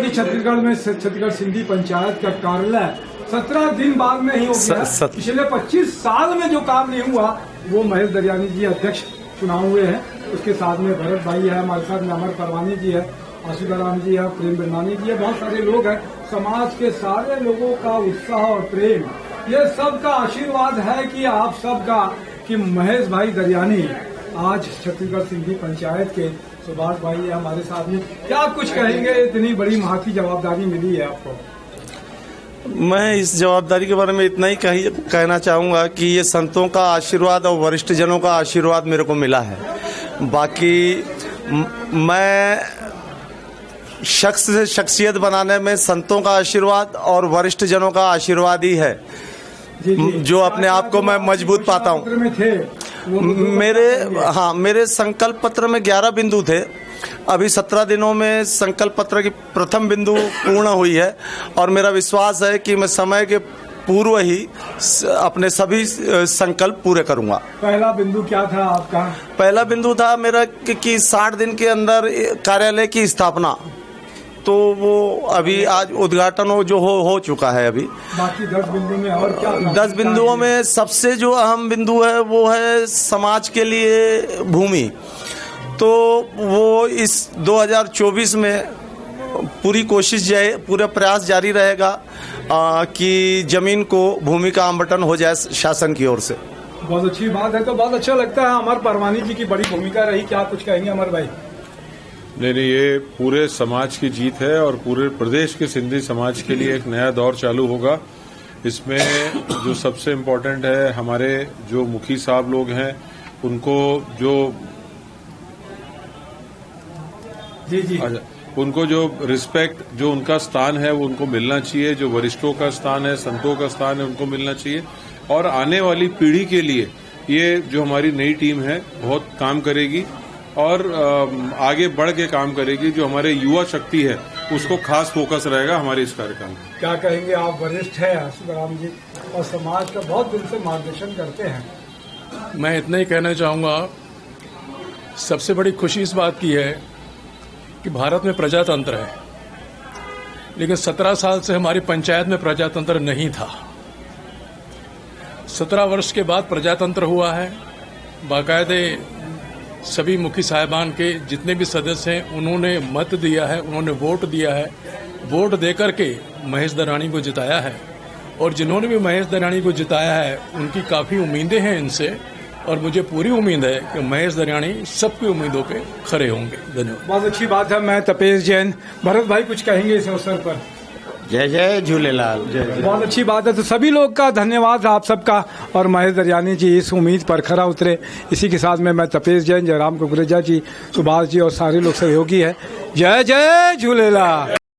कि छत्तीसगढ़ में छत्तीसगढ़ सिंधी पंचायत का कार्यालय 17 दिन बाद में ही हो गया। पिछले 25 साल में जो काम नहीं हुआ वो महेश दरयानी जी अध्यक्ष चुनाव हुए हैं। उसके साथ में भरत भाई है, हमारे साथ में अमर परवानी जी है, आशुदाराम जी है, प्रेम बिरनानी जी है, बहुत सारे लोग हैं। समाज के सारे लोगों का उत्साह और प्रेम, ये सबका आशीर्वाद है कि आप सबका कि महेश भाई दरयानी आज छत्तीसगढ़ सिंधी पंचायत के सुभाष भाई है हमारे साथ में। क्या कुछ कहेंगे, इतनी बड़ी महती जवाबदारी मिली है आपको? मैं इस जवाबदारी के बारे में इतना ही कहना चाहूँगा कि ये संतों का आशीर्वाद और वरिष्ठ जनों का आशीर्वाद मेरे को मिला है। बाकी मैं शख्स से शख्सियत बनाने में संतों का आशीर्वाद और वरिष्ठ जनों का आशीर्वाद ही है जो अपने आप को मैं मजबूत पाता हूँ। मेरे संकल्प पत्र में 11 बिंदु थे। अभी 17 दिनों में संकल्प पत्र की प्रथम बिंदु पूर्ण हुई है और मेरा विश्वास है कि मैं समय के पूर्व ही अपने सभी संकल्प पूरे करूंगा। पहला बिंदु क्या था आपका? पहला बिंदु था मेरा कि 60 दिन के अंदर कार्यालय की स्थापना, तो वो अभी आज उद्घाटन हो चुका है। अभी बाकी 10 बिंदु में और क्या? 10 बिंदुओं में सबसे जो अहम बिंदु है वो है समाज के लिए भूमि। तो वो इस 2024 में पूरी कोशिश पूरा प्रयास जारी रहेगा कि जमीन को भूमि का आवंटन हो जाए शासन की ओर से। बहुत अच्छी बात है। तो बहुत अच्छा लगता है। अमर परवानी जी की बड़ी भूमिका रही, क्या कुछ कहेंगे अमर भाई? नहीं, ये पूरे समाज की जीत है और पूरे प्रदेश के सिंधी समाज के लिए एक नया दौर चालू होगा। इसमें जो सबसे इम्पोर्टेंट है, हमारे जो मुखी साहब लोग हैं उनको जो रिस्पेक्ट, जो उनका स्थान है वो उनको मिलना चाहिए। जो वरिष्ठों का स्थान है, संतों का स्थान है, उनको मिलना चाहिए। और आने वाली पीढ़ी के लिए ये जो हमारी नई टीम है बहुत काम करेगी और आगे बढ़ के काम करेगी। जो हमारे युवा शक्ति है उसको खास फोकस रहेगा हमारे इस कार्यक्रम में। क्या कहेंगे? आप वरिष्ठ हैं आशुदाराम जी और समाज का बहुत दिल से मार्गदर्शन करते हैं। मैं इतना ही कहना चाहूँगा, सबसे बड़ी खुशी इस बात की है कि भारत में प्रजातंत्र है, लेकिन 17 साल से हमारी पंचायत में प्रजातंत्र नहीं था। 17 वर्ष के बाद प्रजातंत्र हुआ है। बाकायदे सभी मुखी साहिबान के जितने भी सदस्य हैं उन्होंने मत दिया है, उन्होंने वोट दिया है। वोट देकर के महेश दरयानी को जिताया है और जिन्होंने भी महेश दरयानी को जिताया है उनकी काफ़ी उम्मीदें हैं इनसे और मुझे पूरी उम्मीद है कि महेश दरयानी सबकी उम्मीदों पे खरे होंगे। धन्यवाद। बहुत अच्छी बात है। मैं तपेश जैन। भरत भाई कुछ कहेंगे इस अवसर पर? जय जय झूलेलाल। जय। बहुत अच्छी बात है। तो सभी लोग का धन्यवाद आप सबका और महेश दरयानी जी इस उम्मीद पर खरा उतरे। इसी के साथ में मैं तपेश जैन, जयराम कुकरेजा जी, सुभाष जी और सारे लोग सहयोगी है। जय जय झूलेलाल।